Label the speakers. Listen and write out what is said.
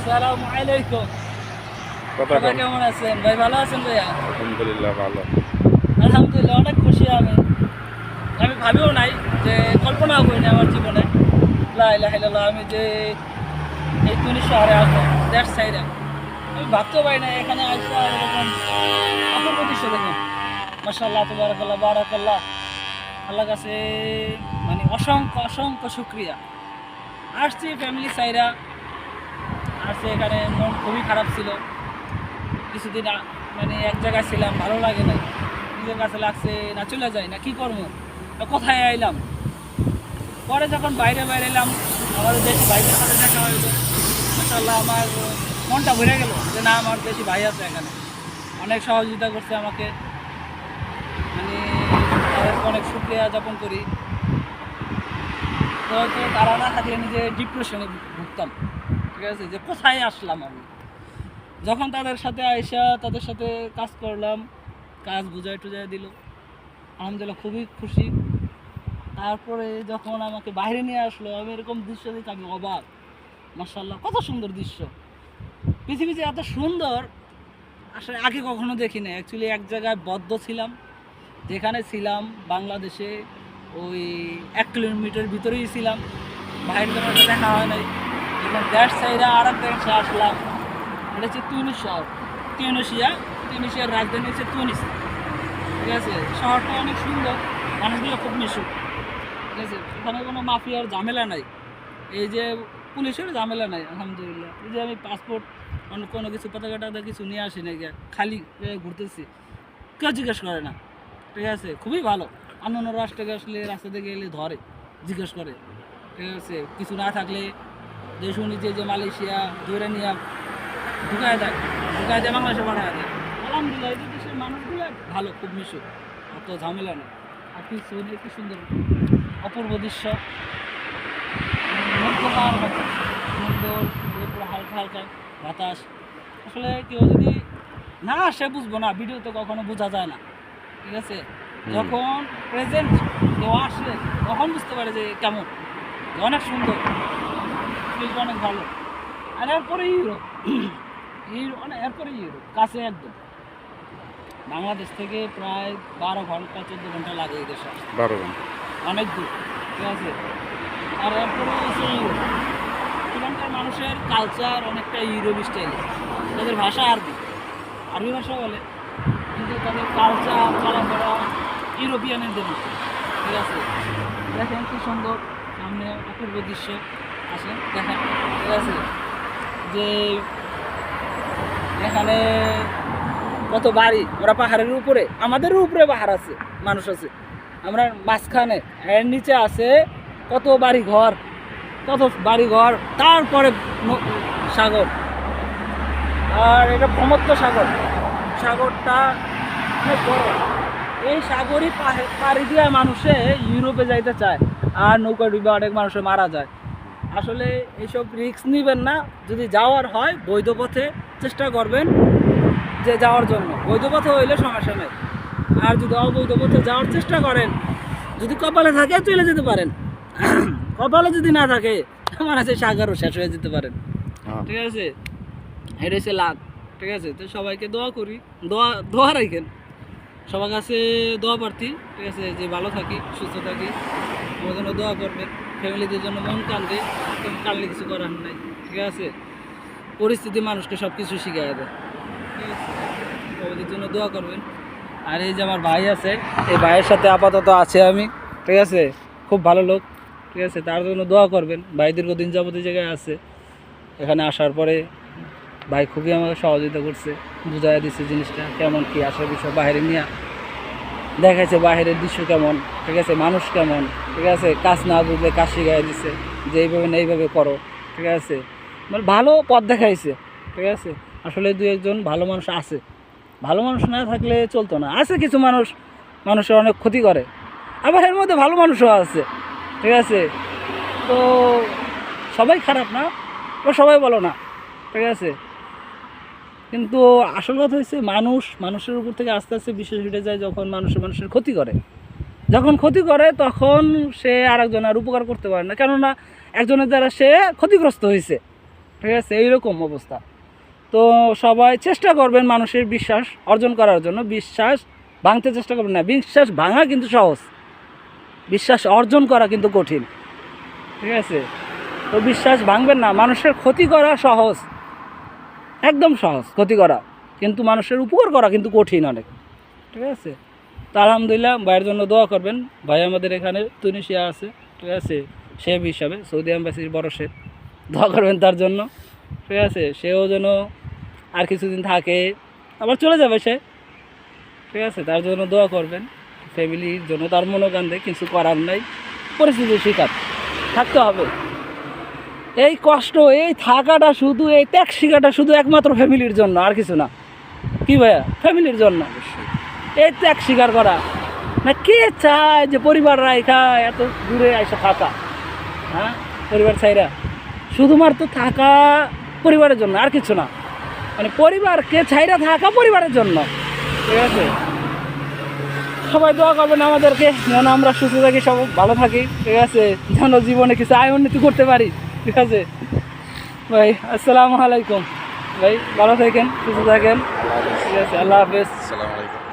Speaker 1: আসসালামু আলাইকুম।
Speaker 2: কথা
Speaker 1: সবাই
Speaker 2: কম।
Speaker 1: কেমন আছেন ভাই? ভালো আছেন ভাইয়া?
Speaker 2: আলহামদুলিল্লাহ ভালো।
Speaker 1: আলহামদুলিল্লাহ অনেক খুশি আমি। আমি ভাবিও নাই, যে কল্পনাও করি না আমার জীবনে লা ইলাহা ইল্লাল্লাহ আমি যে এই তুনিস শহরে আসবো, দেশ ছাইরা। আমি ভাবতেও পারি না এখানে আইসা এরকম অপূর্ব দৃশ্য দেখুন। মাশাআল্লাহ তাবারাকাল্লাহ বারাকাল্লাহ। আল্লাহর কাছে মানে অসংখ্য অসংখ্য শুকরিয়া। আসছি ফ্যামিলি ছাইরা, আসছে এখানে মন খুবই খারাপ ছিল। কিছুদিন মানে এক জায়গায় ছিলাম, ভালো লাগে নাই। নিজের কাছে লাগছে না চলে যায় না কি করবো, কোথায় আইলাম। পরে যখন বাইরে বাইরে এলাম, আমাদের দেশি ভাইদের সাথে দেখা হইলো। মাশাআল্লাহ আমার মনটা ভরে গেল যে না, আমার দেশি ভাই আছে এখানে, অনেক সহযোগিতা করছে আমাকে। মানে তাদেরকে অনেক শুকরিয়া যাপন করি। তো হয়তো তারা না থাকলে নিজে ডিপ্রেশনে ভুগতাম। ঠিক আছে, যে কোথায় আসলাম আমি। যখন তাদের সাথে আইসা তাদের সাথে কাজ করলাম, কাজ বুঝাই টুজাই দিল, আলহামদুলিল্লাহ খুবই খুশি। তারপরে যখন আমাকে বাইরে নিয়ে আসলো, আমি এরকম দৃশ্য দেখে আমি অবাক। মাশাআল্লাহ কত সুন্দর দৃশ্য, পৃথিবী যে এত সুন্দর আসলে আগে কখনো দেখি না। অ্যাকচুয়ালি এক জায়গায় বদ্ধ ছিলাম, যেখানে ছিলাম বাংলাদেশে ওই 1 কিলোমিটার ভিতরেই ছিলাম, বাইরের কোনো দেখা হয় নাই। যখন দেশ সাইডে আর এক দেশে আসলাম, এটা হচ্ছে তুনিস শহর, তিউনিসিয়ার রাজধানী হচ্ছে তুনিস। ঠিক আছে, শহরটা অনেক সুন্দর, মানুষগুলো খুব মিশুক। ঠিক আছে, ওখানে কোনো মাফিয়ার ঝামেলা নাই, এই যে পুলিশের ঝামেলা নাই আলহামদুলিল্লাহ। এই যে আমি পাসপোর্ট অন্য কোনো কিছু পতাকা টাকা কিছু নিয়ে আসি না, গিয়ে খালি ঘুরতেছি, কেউ জিজ্ঞেস করে না। ঠিক আছে, খুবই ভালো। অন্য রাষ্ট্রে আসলে রাস্তা থেকে গেলে ধরে, জিজ্ঞেস করে। ঠিক আছে, কিছু না থাকলে যে শুনি যে মালয়েশিয়া ধরে নিয়ে ঢুকায় দেয় বাংলাদেশে পাঠায় দেয়। আলহামদুলিল্লাহ এই দেশের মানুষগুলো ভালো, খুব মিশুক, অত ঝামেলা নেই। আর কিছু কি সুন্দর অপূর্ব দৃশ্য, মধ্যকার মতো সুন্দর, পুরো হালকা হালকা বাতাস। আসলে কেউ যদি না আসে বুঝবো না, ভিডিওতে কখনো বোঝা যায় না। ঠিক আছে, যখন প্রেজেন্ট কেউ আসে তখন বুঝতে পারে যে কেমন, যে অনেক সুন্দর, ফিলটা অনেক ভালো। আর এরপরে ইউরোপ, এরপরে ইউরোপ কাছে একদম। বাংলাদেশ থেকে প্রায় 12 ঘন্টা 14 ঘন্টা লাগে এই দেশে আসতে,
Speaker 2: 12 ঘন্টা।
Speaker 1: অনেক দূর। ঠিক আছে, আর এরপরে হচ্ছে ইউরোপ। এখানকার মানুষের কালচার অনেকটা ইউরোপ স্টাইল, তাদের ভাষা আরবি, আরবি ভাষা বলে, কিন্তু তাদের কালচার চলাফেরা ইউরোপিয়ানদের মতো। ঠিক আছে, দেখেন কি সুন্দর, সামনে অপূর্ব দৃশ্য আছে দেখেন। ঠিক আছে, যে এখানে কত বাড়ি, ওরা পাহাড়ের উপরে, আমাদেরও উপরে পাহাড় আছে, মানুষ আছে, আমরা মাঝখানে, এর নিচে আছে কত বাড়ি ঘর, তারপরে সাগর। আর এটা ভূমধ্য সাগর, সাগরটা অনেক বড়। এই সাগরই পাড়ি দিয়ে মানুষে ইউরোপে যাইতে চায়, আর নৌকা ডুবে অনেক মানুষে মারা যায়। আসলে এইসব রিস্ক নেবেন না, যদি যাওয়ার হয় বৈধ পথে চেষ্টা করবেন যে যাওয়ার জন্য। বৈধ পথে হইলে সমস্যা নেই, আর যদি অবৈধ পথে যাওয়ার চেষ্টা করেন, যদি কপালে থাকে চলে যেতে পারেন, কপালে যদি না থাকে আমার আছে সাগরও শেষ হয়ে যেতে পারেন। ঠিক আছে, এটা হচ্ছে লাভ। ঠিক আছে, তো সবাইকে দোয়া করি, দোয়া রাখেন সবার কাছে, দোয়া প্রার্থী। ঠিক আছে, যে ভালো থাকি সুস্থ থাকি, আমার জন্য দোয়া করবেন। ফ্যামিলিদের জন্য মন কান্দে, কানলে কিছু করার নাই। ঠিক আছে, পরিস্থিতি মানুষকে সব কিছু শিখিয়ে দেয়। ঠিক আছে, সবাইদের জন্য দোয়া করবেন। আর এই যে আমার ভাই আছে, এই ভাইয়ের সাথে আপাতত আছে আমি। ঠিক আছে, খুব ভালো লোক। ঠিক আছে, তার জন্য দোয়া করবেন। ভাই দীর্ঘদিন যাবত এই জায়গায় আছে, এখানে আসার পরে ভাই খুবই আমাকে সহযোগিতা করছে, বুঝাই দিচ্ছে জিনিসটা কেমন কি আসার বিষয়, বাইরে নিয়ে দেখাইছে বাইরের দৃশ্য কেমন। ঠিক আছে, মানুষ কেমন। ঠিক আছে, কাজ না বুঝলে কাজ শিখাই দিচ্ছে যে এইভাবে না এইভাবে করো। ঠিক আছে, মানে ভালো পথ দেখাইছে। ঠিক আছে, আসলে দু একজন ভালো মানুষ আছে, ভালো মানুষ না থাকলে চলতো না। আছে কিছু মানুষ মানুষের অনেক ক্ষতি করে, আবার এর মধ্যে ভালো মানুষও আছে। ঠিক আছে, তো সবাই খারাপ না, ও সবাই বলো না। ঠিক আছে, কিন্তু আসল কথা হচ্ছে মানুষের উপর থেকে আস্তে আস্তে বিশ্বাস উঠে যায় যখন মানুষের ক্ষতি করে। যখন ক্ষতি করে তখন সে আর একজনের উপকার করতে পারে না, কেননা একজনের দ্বারা সে ক্ষতিগ্রস্ত হয়েছে। ঠিক আছে, এইরকম অবস্থা। তো সবাই চেষ্টা করবেন মানুষের বিশ্বাস অর্জন করার জন্য, বিশ্বাস ভাঙতে চেষ্টা করবেন না। বিশ্বাস ভাঙা কিন্তু সহজ, বিশ্বাস অর্জন করা কিন্তু কঠিন, ঠিক আছে? তো বিশ্বাস ভাঙবেন না। মানুষের ক্ষতি করা সহজ, একদম সহজ ক্ষতি করা, কিন্তু মানুষের উপকার করা কিন্তু কঠিন অনেক, ঠিক আছে? তো আলহামদুলিল্লাহ, ভাইয়ের জন্য দোয়া করবেন। ভাই আমাদের এখানে তুনিশিয়া আছে, ঠিক আছে, শেফ হিসাবে, সৌদি এম্বাসির বড় শেফ। দোয়া করবেন তার জন্য, ঠিক আছে? সেও যেন আর কিছুদিন থাকে, আবার চলে যাবে সে, ঠিক আছে? তার জন্য দোয়া করবেন, ফ্যামিলির জন্য। তার মনোকান্দে কিছু করার নাই, পরিস্থিতির শিকার থাকতে হবে। এই কষ্ট, এই থাকাটা শুধু, এই ত্যাগ শিকাটা শুধু একমাত্র ফ্যামিলির জন্য, আর কিছু না। কি ভাইয়া? ফ্যামিলির জন্য এই ত্যাগ স্বীকার করা। না কে চায় যে পরিবার রাইখা এত দূরে এসে থাকা? হ্যাঁ, পরিবার ছাইরা শুধুমাত্র থাকা পরিবারের জন্য, আর কিছু না। মানে পরিবারকে ছাইরা থাকা পরিবারের জন্য, ঠিক আছে? সবাই দোয়া করবেন আমাদেরকে যেন আমরা সুস্থ থাকি, সব ভালো থাকি, ঠিক আছে? যেন জীবনে কিছু আয় উন্নতি করতে পারি, ঠিক আছে ভাই? আসসালামু আলাইকুম ভাই, ভালো থাকেন, সুস্থ থাকেন, ঠিক আছে? আল্লাহ হাফেজ।
Speaker 2: আসসালামু আলাইকুম।